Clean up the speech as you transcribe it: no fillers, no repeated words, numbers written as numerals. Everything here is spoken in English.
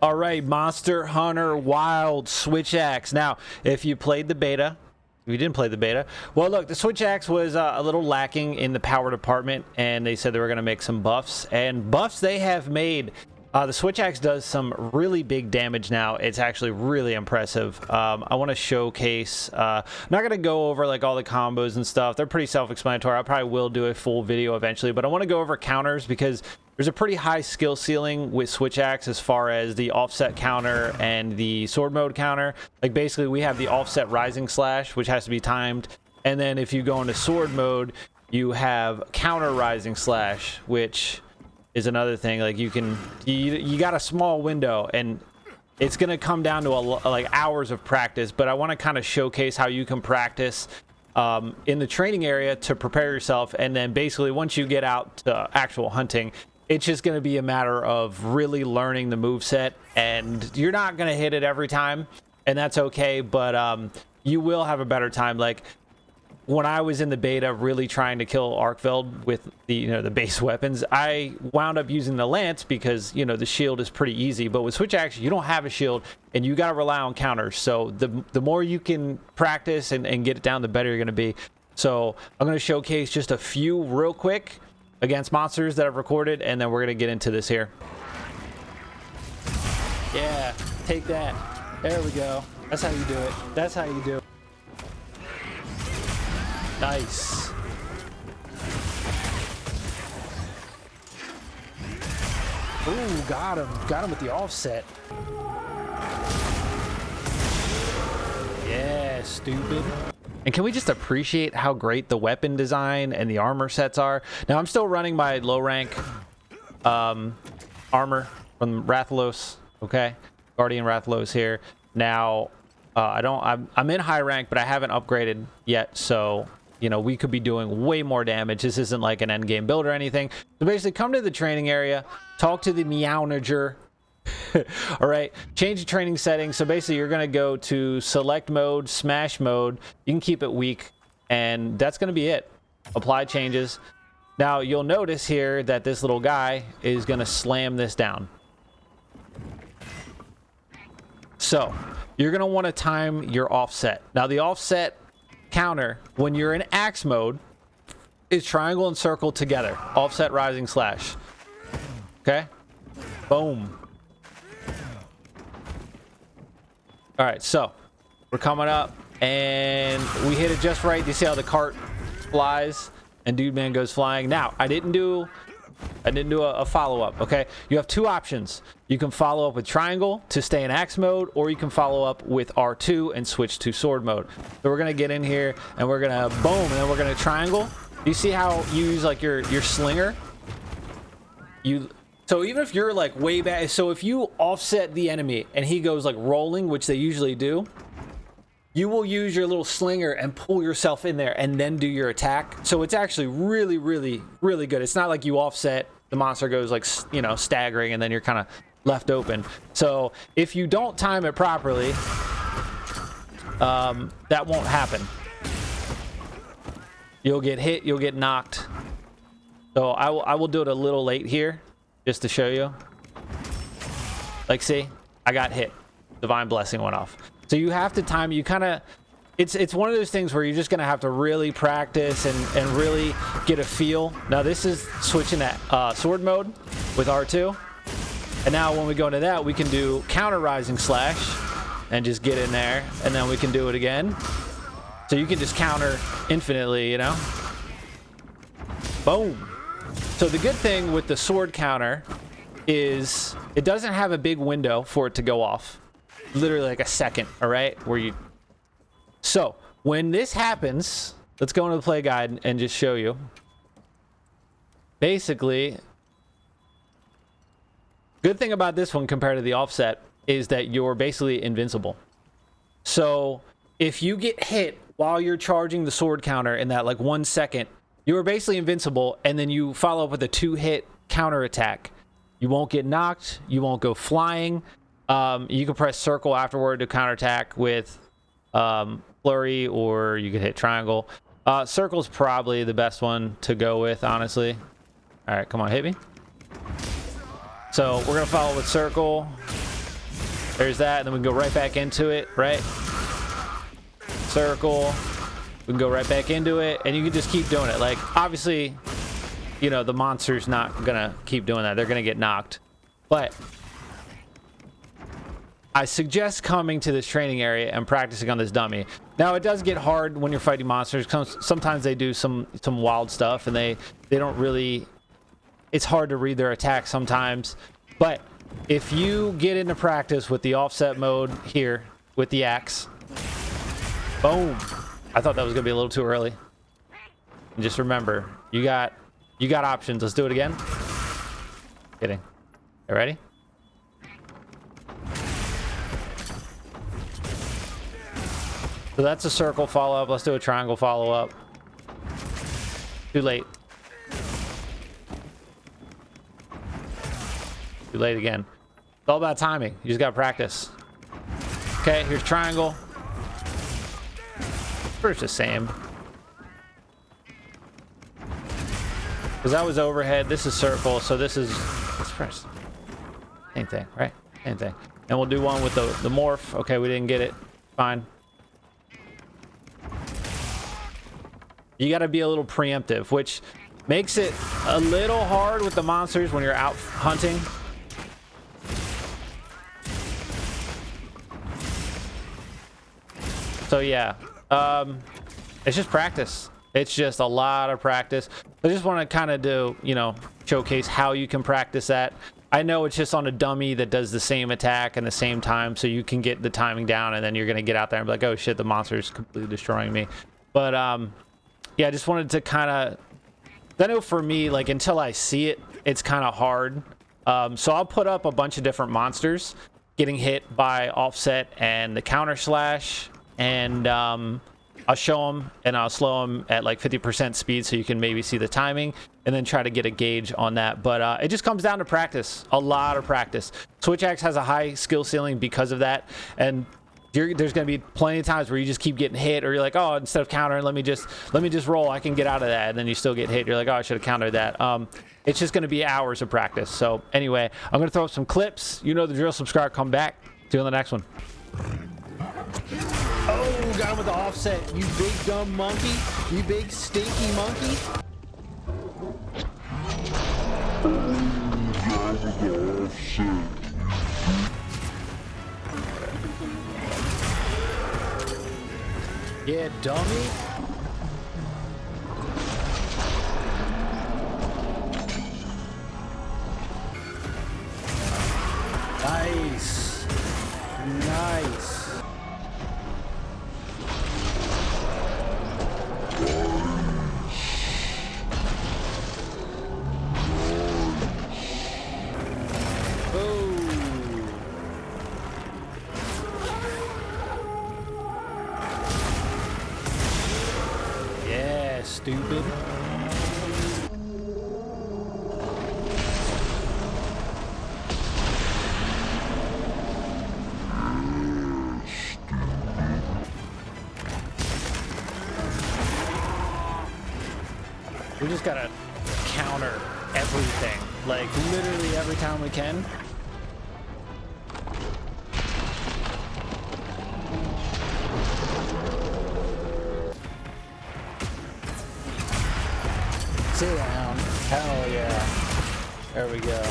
All right, Monster Hunter Wild Switch Axe. Now, if you played the beta, if you didn't play the beta, well, look, the Switch Axe was a little lacking in the power department, and they said they were going to make some buffs. And buffs they have made. The Switch Axe does some really big damage now. It's actually really impressive. I want to showcase. I'm not going to go over like all the combos and stuff. They're pretty self-explanatory. I probably will do a full video eventually, but I want to go over counters because there's a pretty high skill ceiling with Switch Axe as far as the offset counter and the sword mode counter. Like basically we have the offset rising slash, which has to be timed. And then if you go into sword mode, you have counter rising slash, which is another thing. Like you got a small window, and it's going to come down to like hours of practice, but I want to kind of showcase how you can practice in the training area to prepare yourself. And then basically once you get out to actual hunting, it's just going to be a matter of really learning the moveset, and you're not going to hit it every time, and that's okay, but you will have a better time. Like when I was in the beta really trying to kill Arkfeld with the the base weapons, I wound up using the lance because the shield is pretty easy. But with Switch Axe, you don't have a shield, and you got to rely on counters. So the more you can practice and get it down, the better you're going to be. So I'm going to showcase just a few real quick against monsters that I've recorded, and then we're going to get into this here. Yeah, take that. There we go. That's how you do it. That's how you do it. Nice. Ooh, got him. Got him with the offset. Yeah, stupid. And can we just appreciate how great the weapon design and the armor sets are? Now, I'm still running my low rank armor from Rathalos, okay? Guardian Rathalos here. Now, I'm in high rank, but I haven't upgraded yet, so we could be doing way more damage. This isn't like an end game build or anything. So basically, come to the training area, talk to the Meownager. All right, change the training settings. So basically, you're going to go to select mode, smash mode. You can keep it weak, and that's going to be it. Apply changes. Now, you'll notice here that this little guy is going to slam this down. So you're going to want to time your offset. Now, the offset counter when you're in axe mode is triangle and circle together. Offset rising slash. Okay? Boom. All right, so we're coming up, and we hit it just right. You see how the cart flies, and Dude Man goes flying. Now, I didn't do a follow-up, okay? You have two options. You can follow up with triangle to stay in axe mode, or you can follow up with R2 and switch to sword mode. So we're going to get in here, and we're going to boom, and then we're going to triangle. You see how you use like your slinger? So even if you're like way back, so if you offset the enemy and he goes like rolling, which they usually do, you will use your little slinger and pull yourself in there and then do your attack. So it's actually really, really, really good. It's not like you offset, the monster goes like, staggering, and then you're kind of left open. So if you don't time it properly, that won't happen. You'll get hit, you'll get knocked. So I will do it a little late here, just to show you. Like, see, I got hit. Divine Blessing went off. So you have to time, it's one of those things where you're just going to have to really practice and really get a feel. Now this is switching that sword mode with R2. And now when we go into that, we can do counter rising slash and just get in there. And then we can do it again. So you can just counter infinitely, Boom. So the good thing with the sword counter is it doesn't have a big window for it to go off. Literally like a second, all right? So when this happens, let's go into the play guide and just show you. Basically, good thing about this one compared to the offset is that you're basically invincible. So if you get hit while you're charging the sword counter in that like 1 second, you're basically invincible, and then you follow up with a 2-hit counter attack. You won't get knocked. You won't go flying. You can press circle afterward to counterattack with flurry, or you can hit triangle. Circle's probably the best one to go with, honestly. All right, come on, hit me. So we're gonna follow with circle. There's that, and then we can go right back into it, right? Circle. We can go right back into it, and you can just keep doing it. Like, obviously, you know, the monster's not gonna keep doing that. They're gonna get knocked. But I suggest coming to this training area and practicing on this dummy. Now, it does get hard when you're fighting monsters. Sometimes they do some wild stuff, and they don't really... It's hard to read their attacks sometimes. But if you get into practice with the offset mode here with the axe, boom. I thought that was gonna be a little too early. And just remember, you got options. Let's do it again. Kidding. You ready? So that's a circle follow up. Let's do a triangle follow up. Too late. Too late again. It's all about timing. You just gotta practice. Okay, here's triangle. First the same. Because that was overhead. This is circle. So this is press. Same thing, right? Same thing. And we'll do one with the morph. Okay, we didn't get it. Fine. You got to be a little preemptive, which makes it a little hard with the monsters when you're out hunting. So yeah, it's just practice. It's just a lot of practice. I just want to kind of do, you know, showcase how you can practice that. I know it's just on a dummy that does the same attack and the same time, so you can get the timing down, and then you're going to get out there and be like, oh shit, the monster is completely destroying me. But yeah, I just wanted to kind of... I know for me, like, until I see it, it's kind of hard. So I'll put up a bunch of different monsters getting hit by offset and the counter slash, and I'll show them and I'll slow them at like 50% speed so you can maybe see the timing, and then try to get a gauge on that. But it just comes down to practice, a lot of practice. Switch axe has a high skill ceiling because of that, and there's going to be plenty of times where you just keep getting hit, or you're like, oh, instead of countering, let me just roll, I can get out of that, and then you still get hit. You're like, oh, I should have countered that. It's just going to be hours of practice. So anyway, I'm going to throw up some clips. You know the drill. Subscribe, come back. See you on the next one. Oh, got him with the offset. You big dumb monkey. You big stinky monkey. Yeah, dummy. Nice. Nice. Stupid. We just gotta counter everything, like literally every time we can. Sit down. Hell yeah. There we go.